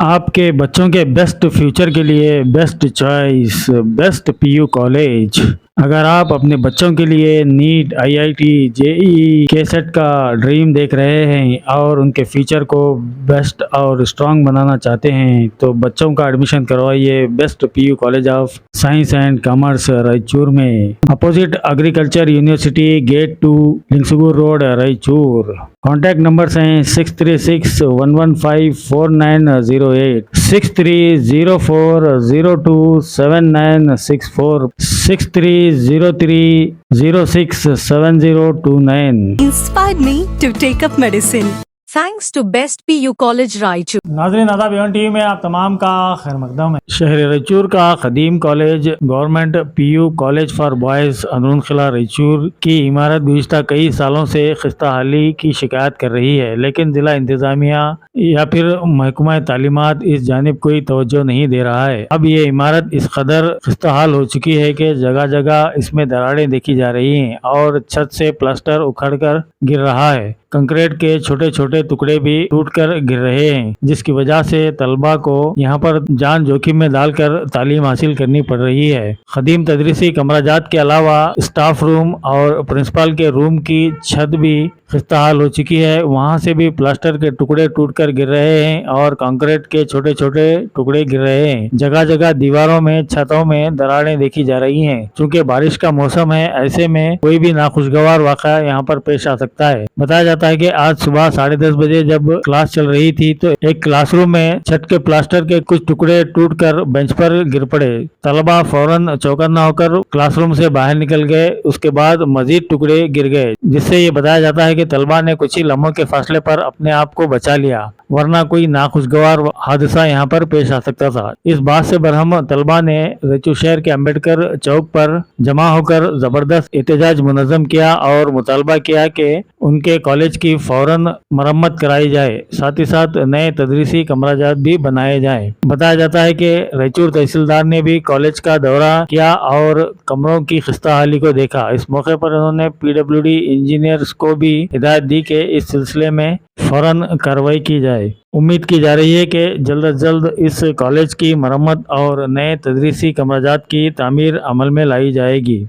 आपके बच्चों के बेस्ट फ्यूचर के लिए best choice best PU college. अगर आप अपने बच्चों के लिए नीट, आईआईटी, जेईई, केसेट का ड्रीम देख रहे हैं और उनके फ्यूचर को बेस्ट और स्ट्रांग बनाना चाहते हैं तो बच्चों का एडमिशन करवाइए best PU college of science and commerce Raichur में, opposite agriculture university, gate 2, Lingsugur road, Raichur. Contact numbers हैं 6361154908, 6304027964, 6303067029। inspired me to take up medicine. Thanks to Best PU College Raichur. नाज़रीन आदाब, एवन टीवी में आप तमाम का खैर मकदम है। शहर रायचूर का कदीम college government PU college for boys अंदरून किला रायचूर की इमारत गुज़िश्ता कई सालों से खस्ता हाली की शिकायत कर रही है, लेकिन ज़िला इंतज़ामिया या फिर महकमा तालीमात इस जानिब कोई तवज्जो नहीं दे रहा है। अब ये इमारत इस कदर खस्ता हाल हो चुकी है कि जगह जगह इसमें दरारें देखी जा रही हैं और छत से प्लास्टर उखड़ कर गिर रहा है। कंक्रीट के छोटे छोटे टुकड़े भी टूटकर गिर रहे हैं, जिसकी वजह से तलबा को यहाँ पर जान जोखिम में डालकर तालीम हासिल करनी पड़ रही है। कदीम तदरीसी कमराजात के अलावा स्टाफ रूम और प्रिंसिपल के रूम की छत भी खस्ताहाल हो चुकी है। वहाँ से भी प्लास्टर के टुकड़े टूटकर गिर रहे हैं और कंक्रीट के छोटे छोटे टुकड़े गिर रहे हैं। जगह जगह दीवारों में, छतों में दरारें देखी जा रही हैं। चूँकि बारिश का मौसम है, ऐसे में कोई भी नाखुशगवार वाक़या यहाँ पर पेश आ सकता है। बताया जाता है कि आज सुबह 10:30 बजे जब क्लास चल रही थी तो एक क्लासरूम में छत के प्लास्टर के कुछ टुकड़े टूटकर बेंच पर गिर पड़े। तलबा फौरन चौकन्ना होकर क्लासरूम से बाहर निकल गए। उसके बाद मजीद टुकड़े गिर गए, जिससे ये बताया जाता है कि तलबा ने कुछ ही लम्हों के फासले पर अपने आप को बचा लिया, वरना कोई नाखुशगवार हादसा यहाँ पर पेश आ सकता था। इस बात से बरहम तलबा ने रायचूर शहर के अम्बेडकर चौक पर जमा होकर जबरदस्त एहतजाज मुनज़्ज़म किया और मुतालबा किया कि उनके कॉलेज की फौरन मरम्मत कराई जाए, साथ ही साथ नए तदरीसी कमराजात भी बनाए जाएं। बताया जाता है कि रायचूर तहसीलदार ने भी कॉलेज का दौरा किया और कमरों की खस्ता हाली को देखा। इस मौके पर उन्होंने पीडब्ल्यूडी इंजीनियर्स को भी हिदायत दी कि इस सिलसिले में फौरन कार्रवाई की जाए। उम्मीद की जा रही है कि जल्द अज जल्द इस कॉलेज की मरम्मत और नए तदरीसी कमराजात की तामीर अमल में लाई जाएगी।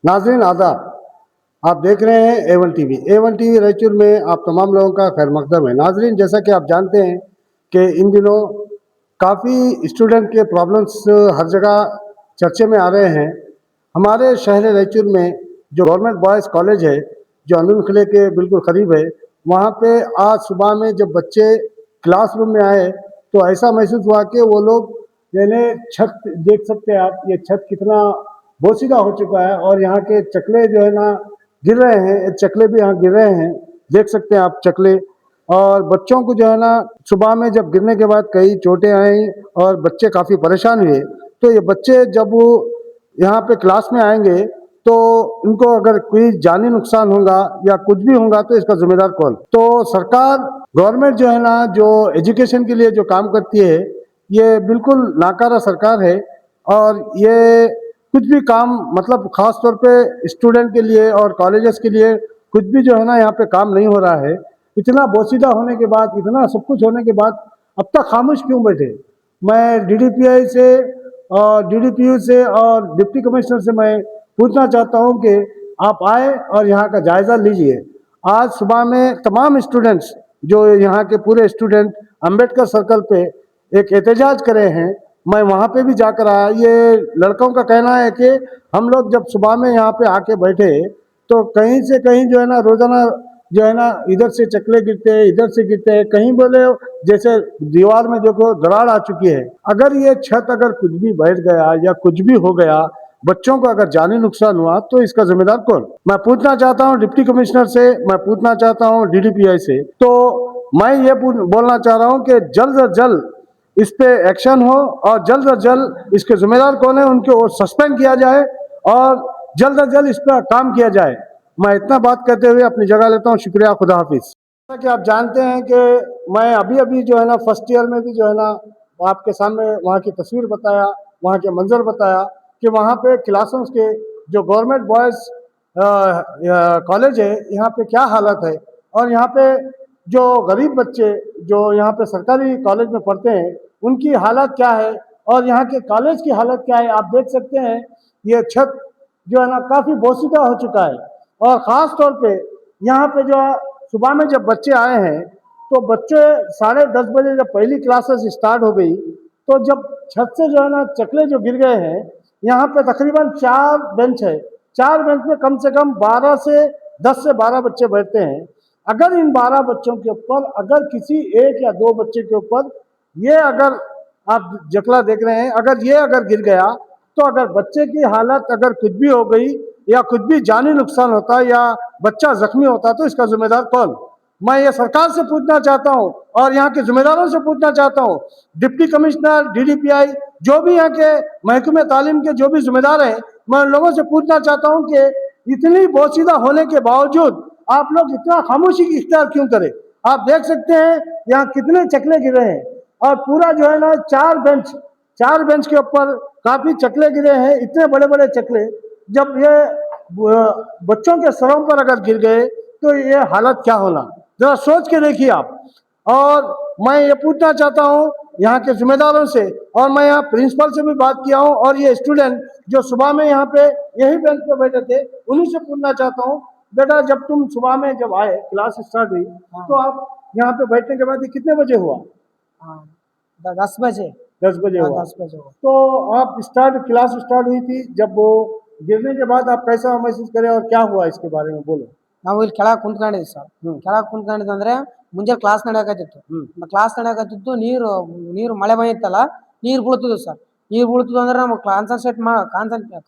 नाज़रीन आदाब, आप देख रहे हैं एवन टीवी रायचूर में आप तमाम लोगों का खैर मकदम है। नाज़रीन, जैसा कि आप जानते हैं कि इन दिनों काफ़ी स्टूडेंट के प्रॉब्लम्स हर जगह चर्चे में आ रहे हैं। हमारे शहर रायचूर में जो गवर्नमेंट बॉयज़ कॉलेज है, जो अंदरून किले के बिल्कुल करीब है, वहाँ पे आज सुबह में जब बच्चे क्लासरूम में आए तो ऐसा महसूस हुआ कि वो लोग, यानी छत देख सकते हैं आप, ये छत कितना बोसीदा हो चुका है और यहाँ के चकले जो है ना गिर रहे हैं, चकले भी यहाँ गिर रहे हैं, देख सकते हैं आप चकले। और बच्चों को जो है ना सुबह में जब गिरने के बाद कई चोटें आई और बच्चे काफ़ी परेशान हुए। तो ये बच्चे जब वो यहाँ पे क्लास में आएंगे तो उनको अगर कोई जानी नुकसान होगा या कुछ भी होगा तो इसका जिम्मेदार कौन? तो सरकार, गवर्नमेंट जो है ना, जो एजुकेशन के लिए जो काम करती है, ये बिल्कुल नाकारा सरकार है। और ये कुछ भी काम, मतलब खास तौर पे स्टूडेंट के लिए और कॉलेजेस के लिए कुछ भी जो है ना यहाँ पे काम नहीं हो रहा है। इतना बोसीदा होने के बाद, इतना सब कुछ होने के बाद अब तक खामोश क्यों बैठे? मैं डीडीपीआई से और डीडीपीयू से और डिप्टी कमिश्नर से मैं पूछना चाहता हूं कि आप आए और यहाँ का जायज़ा लीजिए। आज सुबह में तमाम स्टूडेंट्स, जो यहाँ के पूरे स्टूडेंट अंबेडकर सर्कल पे एक एहतजाज करे हैं, मैं वहाँ पे भी जाकर आया। ये लड़कों का कहना है कि हम लोग जब सुबह में यहाँ पे आके बैठे तो कहीं से कहीं जो है ना रोजाना जो है ना इधर से चकले गिरते हैं, इधर से गिरते हैं, कहीं बोले जैसे दीवार में देखो दरार आ चुकी है। अगर ये छत अगर कुछ भी बैठ गया या कुछ भी हो गया, बच्चों को अगर जानी नुकसान हुआ तो इसका जिम्मेदार कौन? मैं पूछना चाहता हूँ डिप्टी कमिश्नर से, मैं पूछना चाहता हूँ डीडीपीआई से। तो मैं ये बोलना चाह रहा हूँ कि जल्द से जल्द इस पे एक्शन हो और जल्द से जल्द इसके जिम्मेदार कौन है उनको सस्पेंड किया जाए और जल्द से जल्द इस पर काम किया जाए। मैं इतना बात कहते हुए अपनी जगह लेता हूँ। शुक्रिया, खुदा हाफिज। जैसा कि आप जानते हैं कि मैं अभी अभी जो है ना फर्स्ट ईयर में भी जो है ना आपके सामने वहाँ की तस्वीर बताया, वहाँ के मंजर बताया कि वहाँ पे क्लासरूम्स के जो गवर्नमेंट बॉयज़ कॉलेज है, यहाँ पे क्या हालत है। और यहाँ पे जो गरीब बच्चे जो यहाँ पे सरकारी कॉलेज में पढ़ते हैं उनकी हालत क्या है और यहाँ के कॉलेज की हालत क्या है। आप देख सकते हैं ये छत जो है ना काफ़ी बोसीदा हो चुका है। और ख़ास तौर पे यहाँ पे जो सुबह में जब बच्चे आए हैं तो बच्चे 10:30 बजे जब पहली क्लासेस स्टार्ट हो गई तो जब छत से जो है ना चकले जो गिर गए हैं, यहाँ पे तकरीबन 4 बेंच है। 4 बेंच में कम से कम 10 से 12 बच्चे बैठते हैं। अगर इन 12 बच्चों के ऊपर अगर किसी एक या दो बच्चे के ऊपर ये अगर आप जकला देख रहे हैं, अगर ये अगर गिर गया तो अगर बच्चे की हालत अगर कुछ भी हो गई या कुछ भी जानी नुकसान होता या बच्चा जख्मी होता तो इसका जिम्मेदार कौन। मैं ये सरकार से पूछना चाहता हूँ और यहाँ के जिम्मेदारों से पूछना चाहता हूँ, डिप्टी कमिश्नर, डीडीपीआई, जो भी यहाँ के महकमे तालीम के जो भी जिम्मेदार हैं, मैं उन लोगों से पूछना चाहता हूँ कि इतनी बोसीदा होने के बावजूद आप लोग इतना खामोशी की इख्तियार क्यों करें। आप देख सकते हैं यहाँ कितने चकले गिरे हैं और पूरा जो है ना 4 बेंच के ऊपर काफी चकले गिरे हैं, इतने बड़े बड़े चकले। जब ये बच्चों के सरों पर अगर गिर गए तो ये हालत क्या होना, जरा सोच के देखिए आप। और मैं ये पूछना चाहता हूँ यहाँ के जिम्मेदारों से, और मैं यहाँ प्रिंसिपल से भी बात किया हूँ और ये स्टूडेंट जो सुबह में यहाँ पे यही बेंच पे बैठे थे उन्हीं से पूछना चाहता हूँ, बेटा जब तुम सुबह में जब आए क्लास स्टार्ट हुई तो आप यहाँ पे बैठने के बाद ये कितने बजे हुआ? 10 बजे 10 बजे हुआ। 10 बजे हुआ। तो आप क्लास स्टार्ट हुई थी, जब वो गिरने के बाद आप कैसा महसूस करें और क्या हुआ इसके बारे में बोलो। ನಾವು ಇಲ್ಲಿ ಕೆಳಗೆ ಕುಂತ್ಕೊಂಡಿದ್ವಿ ಸರ್। ಕೆಳಗೆ ಕುಂತ್ಕೊಂಡಿದ್ದಂದ್ರೆ ಮುಂಜಾನೆ ಕ್ಲಾಸ್ ನಡೆಯಕತ್ತಿತ್ತು। ಕ್ಲಾಸ್ ನಡೆಯಕತ್ತಿತ್ತು, ನೀರು ಮಳೆ ಬಂದಿತ್ತಲ್ಲ, ನೀರು ಬೀಳ್ತಿದ್ವು ಸರ್। ನೀರು ಬೀಳ್ತಿದ್ವು ಅಂದ್ರೆ ನಮಗೆ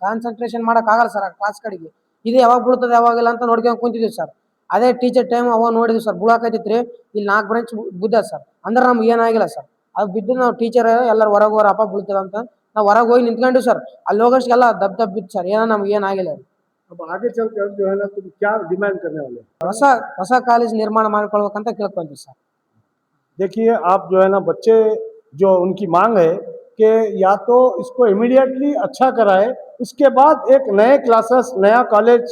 ಕಾನ್ಸಂಟ್ರೇಷನ್ ಮಾಡಕ್ ಆಗಲ್ಲ ಸರ್ ಆ ಕ್ಲಾಸ್ ಕಡೆಗೆ। ಇದು ಯಾವಾಗ ಬೀಳ್ತದೆ ಯಾವಾಗಿಲ್ಲ ಅಂತ ನೋಡ್ಕೊಂಡು ಕುಂತಿದ್ವಿ ಸರ್। ಅದೇ ಟೀಚರ್ ಟೈಮ್ ಅವಾಗ ನೋಡಿದ್ವಿ ಸರ್, ಬೀಳಾಕತ್ತಿತ್ರಿ, ಇಲ್ಲಿ 4 ಬ್ರಾಂಚ್ ಬಿದ್ದ ಸರ್, ಅಂದ್ರೆ ನಮ್ಗೆ ಏನಾಗಿಲ್ಲ ಸರ್। ಅದು ಬಿದ್ದು ನಾವು ಟೀಚರ್ ಎಲ್ಲರೂ ಹೊರಗೆ ಹೋರಪ್ಪ ಬೀಳ್ತದ ಅಂತ ನಾವು ಹೊರಗೆ ಹೋಗಿ ನಿಂತ್ಕೊಂಡ್ವಿ ಸರ್। ಅಲ್ಲಿ ಹೋಗೋಷ್ಟಿಗೆಲ್ಲ ದಬ್ ಬಿತ್ತು ಸರ್, ಏನೋ ನಮ್ಗೆ ಏನಾಗಿಲ್ಲ। अब आगे चलकर जो है ना तुम क्या डिमांड करने वाले? ಹೊಸ ಕಾಲೇಜ್ ನಿರ್ಮಾಣ ಮಾಡ್ಕೊಳ್ಬೇಕಂತ ಕೇಳ್ಕೊಂತೀವಿ ಸರ್। देखिए आप जो है ना बच्चे जो उनकी मांग है कि या तो इसको इमीडिएटली अच्छा कराए, उसके बाद एक नए क्लासेस नया कॉलेज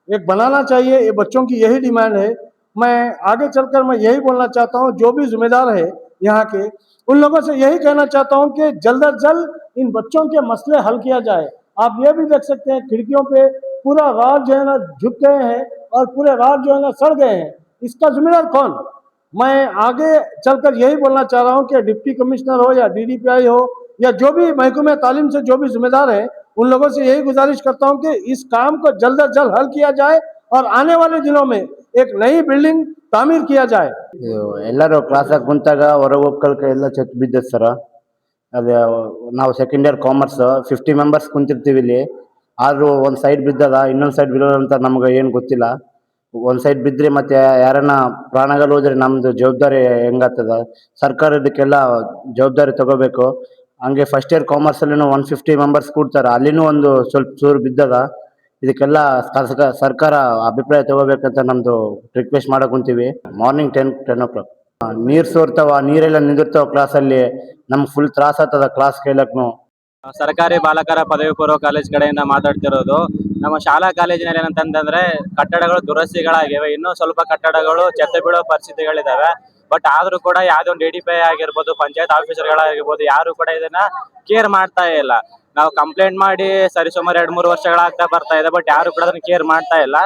एक बनाना चाहिए, ये बच्चों की यही डिमांड है। मैं आगे चलकर मैं यही बोलना चाहता हूँ, जो भी जिम्मेदार है यहाँ के उन लोगों से यही कहना चाहता हूँ कि जल्द अज जल्द इन बच्चों के मसले हल किया जाए। आप ये भी देख सकते हैं खिड़कियों पे पूरा राड जो है ना झुक गए हैं और पूरे राड जो है ना सड़ गए हैं, इसका जिम्मेदार कौन। मैं आगे चलकर यही बोलना चाह रहा हूँ कि डिप्टी कमिश्नर हो या डीडीपीआई हो या जो भी महकमे तालीम से जो भी जिम्मेदार है उन लोगों से यही गुजारिश करता हूँ कि इस काम को जल्द अज जल्द हल किया जाए और आने वाले दिनों में एक नई बिल्डिंग तामीर किया जाए। ಎಲ್ಲರೂ ಕ್ಲಾಸಾಗಿ ಕುಂತಾಗ ಹೊರಗೆ ಹೋಗ್ಕಳ್ಕ ಎಲ್ಲ ಚೆಕ್ ಬಿದ್ದದ ಸರ। ಅದೇ ನಾವು ಸೆಕೆಂಡ್ ಇಯರ್ ಕಾಮರ್ಸ್ 50 ಮೆಂಬರ್ಸ್ ಕುಂತಿರ್ತೀವಿ ಇಲ್ಲಿ, ಆದರೂ ಒಂದು ಸೈಡ್ ಬಿದ್ದದ, ಇನ್ನೊಂದು ಸೈಡ್ ಬೀಳೋದು ಅಂತ ನಮ್ಗೆ ಏನು ಗೊತ್ತಿಲ್ಲ। ಒಂದು ಸೈಡ್ ಬಿದ್ದರೆ ಮತ್ತೆ ಯಾರನ್ನ ಪ್ರಾಣಗಳು ಹೋದ್ರೆ ನಮ್ಮದು ಜವಾಬ್ದಾರಿ ಹೆಂಗಾಗ್ತದ? ಸರ್ಕಾರ ಇದಕ್ಕೆಲ್ಲ ಜವಾಬ್ದಾರಿ ತಗೋಬೇಕು। ಹಂಗೆ ಫಸ್ಟ್ ಇಯರ್ ಕಾಮರ್ಸಲ್ಲಿನೂ 150 ಮೆಂಬರ್ಸ್ ಕೂಡ್ತಾರೆ, ಅಲ್ಲಿನೂ ಒಂದು ಸ್ವಲ್ಪ ಚೂರು ಬಿದ್ದದ। ಇದಕ್ಕೆಲ್ಲ ಸರ್ಕಾರ ಅಭಿಪ್ರಾಯ ತಗೋಬೇಕಂತ ನಮ್ಮದು ರಿಕ್ವೆಸ್ಟ್ ಮಾಡಕ್ ಕುಂತೀವಿ। ಮಾರ್ನಿಂಗ್ 10 o'clock ನೀರು ಸೋರ್ತಾವ, ನೀರೆಲ್ಲ ನಿಂದಿರ್ತಾವ ಕ್ಲಾಸಲ್ಲಿ, ನಮ್ಗೆ ಫುಲ್ ತ್ರಾಸ ಆಗ್ತದ ಕ್ಲಾಸ್ ಕೇಳಕ್ನು। ಸರ್ಕಾರಿ ಬಾಲಕರ ಪದವಿ ಪೂರ್ವ ಕಾಲೇಜ್ ಕಡೆಯಿಂದ ಮಾತಾಡ್ತಿರೋದು। ನಮ್ಮ ಶಾಲಾ ಕಾಲೇಜಿನಲ್ಲಿ ಏನಂತಂದ್ರೆ ಕಟ್ಟಡಗಳು ದುರಸ್ತಿಗಳಾಗಿವೆ, ಇನ್ನೂ ಸ್ವಲ್ಪ ಕಟ್ಟಡಗಳು ಚೆತ್ತ ಬೀಳೋ ಪರಿಸ್ಥಿತಿಗಳಿದಾವೆ। ಬಟ್ ಆದ್ರೂ ಕೂಡ ಯಾವ್ದೋ ಒಂದು DDPI ಆಗಿರ್ಬೋದು, ಪಂಚಾಯತ್ ಆಫೀಸರ್ಗಳಾಗಿರ್ಬೋದು, ಯಾರು ಕೂಡ ಇದನ್ನ ಕೇರ್ ಮಾಡ್ತಾ ಇಲ್ಲ। ನಾವು ಕಂಪ್ಲೇಂಟ್ ಮಾಡಿ ಸರಿಸುಮಾರು 2-3 ವರ್ಷಗಳಾಗ್ತಾ ಬರ್ತಾ ಇದೆ, ಬಟ್ ಯಾರು ಕೂಡ ಅದನ್ನ ಕೇರ್ ಮಾಡ್ತಾ ಇಲ್ಲ।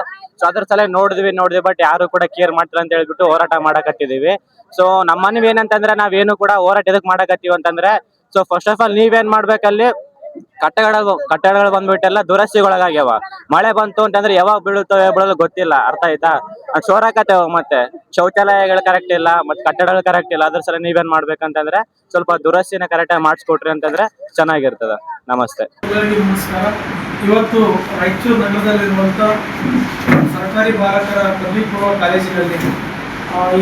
ಸೊ ಅದ್ರ ಸಲ ನೋಡಿದ್ವಿ ಬಟ್ ಯಾರು ಕೂಡ ಕೇರ್ ಮಾಡ್ತಿಲ್ಲ ಅಂತ ಹೇಳ್ಬಿಟ್ಟು ಹೋರಾಟ ಮಾಡಕತ್ತಿದೀವಿ। ಸೊ ನಮ್ಮ ಮನವಿ ಏನಂತಂದ್ರೆ ನಾವೇನು ಕೂಡ ಹೋರಾಟ ಎದಕ್ ಮಾಡಕತ್ತೀವಿ ಅಂತಂದ್ರೆ, ಸೊ ಫಸ್ಟ್ ಆಫ್ ಆಲ್ ನೀವೇನ್ ಮಾಡ್ಬೇಕಲ್ಲಿ ಕಟ್ಟಡಗಳು ಬಂದ್ಬಿಟ್ಟೆಲ್ಲ ದುರಸ್ತಿಗೊಳಗಾಗ್ಯಾವ। ಮಳೆ ಬಂತು ಅಂತಂದ್ರೆ ಯಾವಾಗ ಬೀಳುತ್ತವೆ ಬೀಳೋದು ಗೊತ್ತಿಲ್ಲ, ಅರ್ಥ ಆಯ್ತಾ? ಅದು ಸೋರಾಕತ್ತೇವ, ಮತ್ತೆ ಶೌಚಾಲಯಗಳು ಕರೆಕ್ಟ್ ಇಲ್ಲ, ಮತ್ತೆ ಕಟ್ಟಡಗಳು ಕರೆಕ್ಟ್ ಇಲ್ಲ। ಅದ್ರ ಸಲ ನೀವೇನ್ ಮಾಡ್ಬೇಕಂತಂದ್ರೆ ಸ್ವಲ್ಪ ದುರಸ್ತಿನ ಕರೆಕ್ಟಾಗಿ ಮಾಡಿಸ್ಕೊಟ್ರಿ ಅಂತಂದ್ರೆ ಚೆನ್ನಾಗಿರ್ತದ। ನಮಸ್ತೆ। ಎಲ್ಲರಿಗೂ ನಮಸ್ಕಾರ। ಇವತ್ತು ರಾಯಚೂರು ನಗರದಲ್ಲಿರುವಂಥ ಸರ್ಕಾರಿ ಬಾಲಕರ ಪದವಿ ಪೂರ್ವ ಕಾಲೇಜಿನಲ್ಲಿ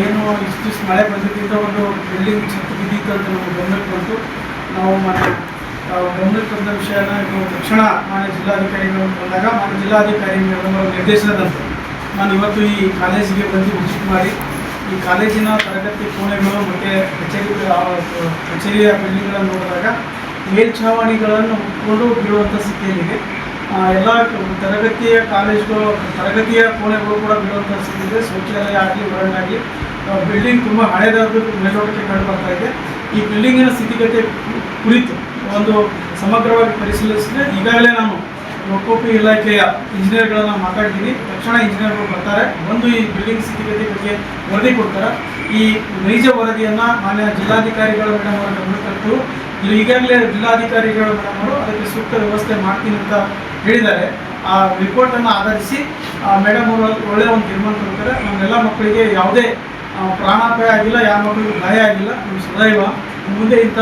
ಏನು ಇಷ್ಟು ಮಳೆ ಬಂದಿದ್ದರಿಂದ ಒಂದು ಬಿಲ್ಡಿಂಗ್ ಛತ್ತು ಬಿದ್ದಿತ್ತು ಅಂತ ನಮಗೆ ಗಮನಕ್ಕೆ ಬಂತು। ನಾವು ಗಮನಕ್ಕೆ ಬಂದ ವಿಷಯನ ಇದು ತಕ್ಷಣ ಮಾನ್ಯ ಜಿಲ್ಲಾಧಿಕಾರಿಗಳು ಬಂದಾಗ ಮಾನ್ಯ ಜಿಲ್ಲಾಧಿಕಾರಿಗಳ ನಿರ್ದೇಶನದಂತೆ ನಾನು ಇವತ್ತು ಈ ಕಾಲೇಜಿಗೆ ಬಂದು ವಿಸಿಟ್ ಮಾಡಿ ಈ ಕಾಲೇಜಿನ ತರಗತಿ ಕೋಣೆಗಳು ಮತ್ತು ಕಚೇರಿಯ ಬಿಲ್ಡಿಂಗ್ಗಳನ್ನು ನೋಡಿದಾಗ ಮೇಲ್ಛಾವಣಿಗಳನ್ನು ಉಟ್ಕೊಂಡು ಬೀಳುವಂಥ ಸ್ಥಿತಿಯಲ್ಲಿದೆ। ಎಲ್ಲ ತರಗತಿಯ ಕಾಲೇಜುಗಳು ತರಗತಿಯ ಕೋಣೆಗಳು ಕೂಡ ಬೀಳುವಂಥ ಸ್ಥಿತಿ ಇದೆ। ಶೌಚಾಲಯ ಆಗಲಿ ಹೊರಗಾಗಲಿ ಬಿಲ್ಡಿಂಗ್ ತುಂಬ ಹಳೆಯದಾದ ಮೇಲ್ನೋಟಕ್ಕೆ ಕಂಡು ಬರ್ತಾ ಇದೆ। ಈ ಬಿಲ್ಡಿಂಗಿನ ಸ್ಥಿತಿಗತಿ ಕುರಿತು ಒಂದು ಸಮಗ್ರವಾಗಿ ಪರಿಶೀಲಿಸಿದ್ರೆ ಈಗಾಗಲೇ ನಾನು ಲೋಕೋಪಿ ಇಲಾಖೆಯ ಇಂಜಿನಿಯರ್ಗಳನ್ನು ಮಾತಾಡ್ತೀನಿ. ತಕ್ಷಣ ಇಂಜಿನಿಯರ್ಗಳು ಬರ್ತಾರೆ, ಬಂದು ಈ ಬಿಲ್ಡಿಂಗ್ ಸ್ಥಿತಿಗತಿ ಬಗ್ಗೆ ವರದಿ ಕೊಡ್ತಾರೆ. ಈ ನೈಜ ವರದಿಯನ್ನು ಮಾನ್ಯ ಜಿಲ್ಲಾಧಿಕಾರಿಗಳ ಮೇಡಮ್ ಅವರ ಗಮನಕ್ಕಂತೂ ಈಗಾಗಲೇ ಜಿಲ್ಲಾಧಿಕಾರಿಗಳ ಮೇಡಮ್ ಅವರು ಅದಕ್ಕೆ ಸೂಕ್ತ ವ್ಯವಸ್ಥೆ ಮಾಡ್ತೀನಿ ಅಂತ ಹೇಳಿದ್ದಾರೆ. ಆ ರಿಪೋರ್ಟನ್ನು ಆಧರಿಸಿ ಮೇಡಮ್ ಅವರು ಒಳ್ಳೆಯ ಒಂದು ತೀರ್ಮಾನ ತಗೊಳ್ತಾರೆ. ನಮ್ಮೆಲ್ಲ ಮಕ್ಕಳಿಗೆ ಯಾವುದೇ ಪ್ರಾಣಾಪಾಯ ಆಗಿಲ್ಲ, ಯಾವ ಮಕ್ಕಳಿಗೂ ಗಾಯ ಆಗಿಲ್ಲ. ನಮ್ಮ ಸದೈವ ಮುಂದೆ ಇಂಥ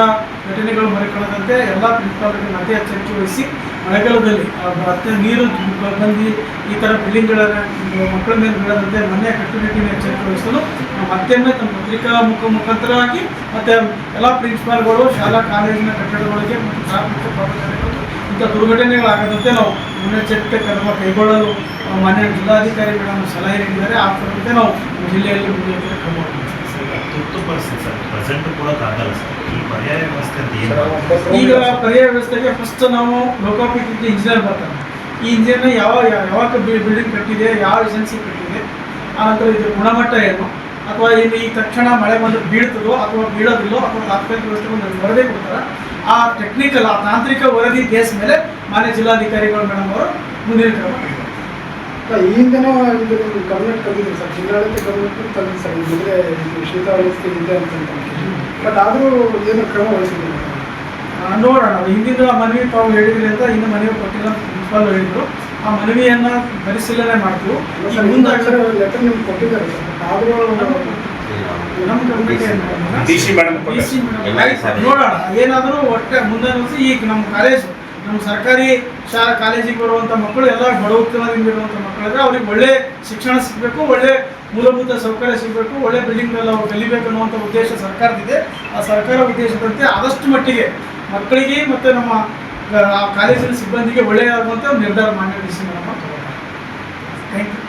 ಘಟನೆಗಳು ಮರುಕಳದಂತೆ ಎಲ್ಲ ಪ್ರಿನ್ಸಿಪಾಲ್ಗಳಿಗೆ ಅದೇ ಎಚ್ಚರಿಕೆ ವಹಿಸಿ ಮಳೆಗಾಲದಲ್ಲಿ ಅತ್ಯಂತ ನೀರು ಬಂದು ಈ ಥರ ಬಿಲ್ಡಿಂಗ್ಗಳ ಮಕ್ಕಳ ಮೇಲೆ ಬೀಳದಂತೆ ಮನೆಯ ಕಟ್ಟುನಿಟ್ಟಿನ ಎಚ್ಚರಿಕೆ ವಹಿಸಲು ನಾವು ಮತ್ತೊಮ್ಮೆ ತಮ್ಮ ಪತ್ರಿಕಾ ಮುಖಾಂತರವಾಗಿ ಮತ್ತು ಎಲ್ಲ ಪ್ರಿನ್ಸಿಪಾಲ್ಗಳು ಶಾಲಾ ಕಾಲೇಜಿನ ಕಟ್ಟಡಗಳಿಗೆ ಮತ್ತು ಪ್ರಾಥಮಿಕ ಪ್ರೌಢಶಾಲೆಗಳು ಇಂಥ ದುರ್ಘಟನೆಗಳಾಗದಂತೆ ನಾವು ಮುನ್ನೆಚ್ಚರಿಕೆ ಕ್ರಮ ಕೈಗೊಳ್ಳಲು ಮಾನ್ಯ ಜಿಲ್ಲಾಧಿಕಾರಿ ಮೇಡಮ್ ಸಲಹೆ ನೀಡಿದ್ದಾರೆ. ಆ ಥರದಂತೆ ನಾವು ಜಿಲ್ಲೆಯಲ್ಲಿ ಮುನ್ನೆಚ್ಚರಿಕೆ ಕ್ರಮ ತುರ್ತು ಪರಿಸ್ಥಿತಿ ಸರ್, ಪ್ರೆಸೆಂಟ್ ಕೊಡೋಕ್ಕಾಗಲ್ಲ ಸರ್. ಈ ಪರ್ಯಾಯ ವ್ಯವಸ್ಥೆ ಅಂತ ಏನು? ಈಗ ಪರ್ಯಾಯ ವ್ಯವಸ್ಥೆಗೆ ಫಸ್ಟ್ ನಾವು ಲೋಕಾಯುಕ್ತ ಇಂಜಿನಿಯರ್ ಬರ್ತಾರೆ. ಈ ಇಂಜಿನಿಯರ್ನ ಯಾವಾಗ ಬಿಲ್ಡಿಂಗ್ ಕಟ್ಟಿದೆ, ಯಾವ ಏಜೆನ್ಸಿ ಕಟ್ಟಿದೆ, ಆನಂತರ ಇದು ಗುಣಮಟ್ಟ ಏನು, ಅಥವಾ ಇನ್ನು ಈ ತಕ್ಷಣ ಮಳೆ ಬಂದು ಬೀಳ್ತದೋ ಅಥವಾ ಬೀಳೋದಿಲ್ಲೋ ಅಥವಾ ತಾತ್ಕಾಲಿಕ ವ್ಯವಸ್ಥೆ ವರದಿ ಕೊಡ್ತಾರೆ. ಆ ಟೆಕ್ನಿಕಲ್, ಆ ತಾಂತ್ರಿಕ ವರದಿ ಬೇಸ್ ಮೇಲೆ ಮಾನ್ಯ ಜಿಲ್ಲಾಧಿಕಾರಿಗಳು ಮೇಡಮ್ ಅವರು ಮುಂದಿನ ಕ್ರಮ ಕೈಗೊಳ್ಳುತ್ತಾರೆ. ಈ ಹಿಂದೆನೂ ಇದು ಗಮನಕ್ಕೆ ತಂದಿದ್ದೀವಿ ಸರ್, ಜಿಲ್ಲಾಡಳಿತ ಗಮನಕ್ಕೆ ತಂದಿದೆ ಸರ್. ಇದ್ರೆ ಶೀತ ವ್ಯವಸ್ಥೆ ಇದೆ ಅಂತ ಬಟ್ ಆದರೂ ಏನು ಕ್ರಮ ವಹಿಸಿದ್ದೀವಿ ನೋಡೋಣ. ಹಿಂದಿನ ಮನವಿ ತಾವು ಹೇಳಿದ್ರಿ ಅಂತ ಇನ್ನು ಮನವಿ ಕೊಟ್ಟಿಲ್ಲ ಪ್ರಿನ್ಸಿಪಾಲ್ ಹೇಳಿದ್ರು. ಆ ಮನವಿಯನ್ನು ಪರಿಶೀಲನೆ ಮಾಡ್ತೀವಿ. ಮುಂದೆ ಲೆಟರ್ ನಿಮ್ಗೆ ಕೊಟ್ಟಿದ್ದಾರೆ ಸರ್, ಬಟ್ ಆದರೂ ನಮ್ಮ ಗಮನಕ್ಕೆ ನೋಡೋಣ. ಏನಾದರೂ ಒಟ್ಟೆ ಮುಂದೆ ಈಗ ನಮ್ಮ ಕಾಲೇಜು, ನಮ್ಮ ಸರ್ಕಾರಿ ಶಾಲಾ ಕಾಲೇಜಿಗೆ ಬರುವಂಥ ಮಕ್ಕಳು ಎಲ್ಲ ಬಡವತನದಿಂದ ಇರುವಂಥ ಮಕ್ಕಳಿದ್ರೆ ಅವ್ರಿಗೆ ಒಳ್ಳೆ ಶಿಕ್ಷಣ ಸಿಗಬೇಕು, ಒಳ್ಳೆ ಮೂಲಭೂತ ಸೌಕರ್ಯ ಸಿಗಬೇಕು, ಒಳ್ಳೆ ಬಿಲ್ಡಿಂಗ್ನಲ್ಲಿ ಅವ್ರು ಕಲಿಬೇಕು ಅನ್ನುವಂಥ ಉದ್ದೇಶ ಸರ್ಕಾರದಿದೆ. ಆ ಸರ್ಕಾರ ಉದ್ದೇಶದಂತೆ ಆದಷ್ಟು ಮಟ್ಟಿಗೆ ಮಕ್ಕಳಿಗೆ ಮತ್ತು ನಮ್ಮ ಕಾಲೇಜಿನ ಸಿಬ್ಬಂದಿಗೆ ಒಳ್ಳೆಯದಾಗುವಂಥ ನಿರ್ಧಾರ ಮಾನ್ಯ ಡಿ ಸಿ ಮೇಡಮ್ ತಗೊಳ್ತಾರೆ. Thank you.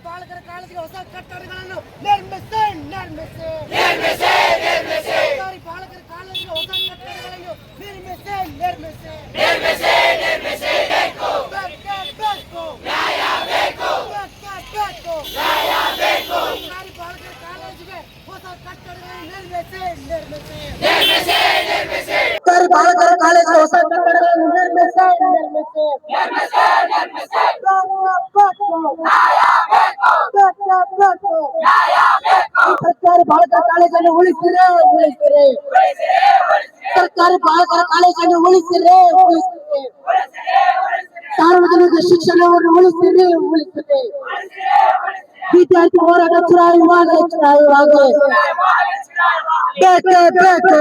ಬಾಲಕರ ಕಾಲೇಜಿಗೆ ಹೊಸ ಕಟ್ಟಡಗಳನ್ನು ಸರ್ಕಾರಿ ಬಾಲಕರ ಕಾಲೇಜಿಗೆ ಹೊಸ ಕಟ್ಟಡಗಳನ್ನು ಸರ್ಕಾರಿ ಬಾಲಕರ ಕಾಲೇಜಿಗೆ ಹೊಸ ಕಟ್ಟಡಗಳನ್ನು ಸರ್ಕಾರಿ ಬಾಲಕರ ಕಾಲೇಜಿಗೆ ಹೊಸ ಕಟ್ಟಡಗಳನ್ನು ಸರ್ಕಾರಿ ಬಾಲಕರ ಕಾಲೇಜನ್ನು ಉಳಿಸಿರೇ ಸರ್ಕಾರಿ ಬಾಲಕರ ಕಾಲೇಜನ್ನು ಉಳಿಸಿರೇ ಸಾರ್ವಜನಿಕ ಶಿಕ್ಷಣವನ್ನು ಉಳಿಸಿರೇ ವಿದ್ಯಾರ್ಥಿ ಹೋರಾಟ ಚುನಾಯಿಸುವಾಗ ಬೇಕೇ ಬೇಕು.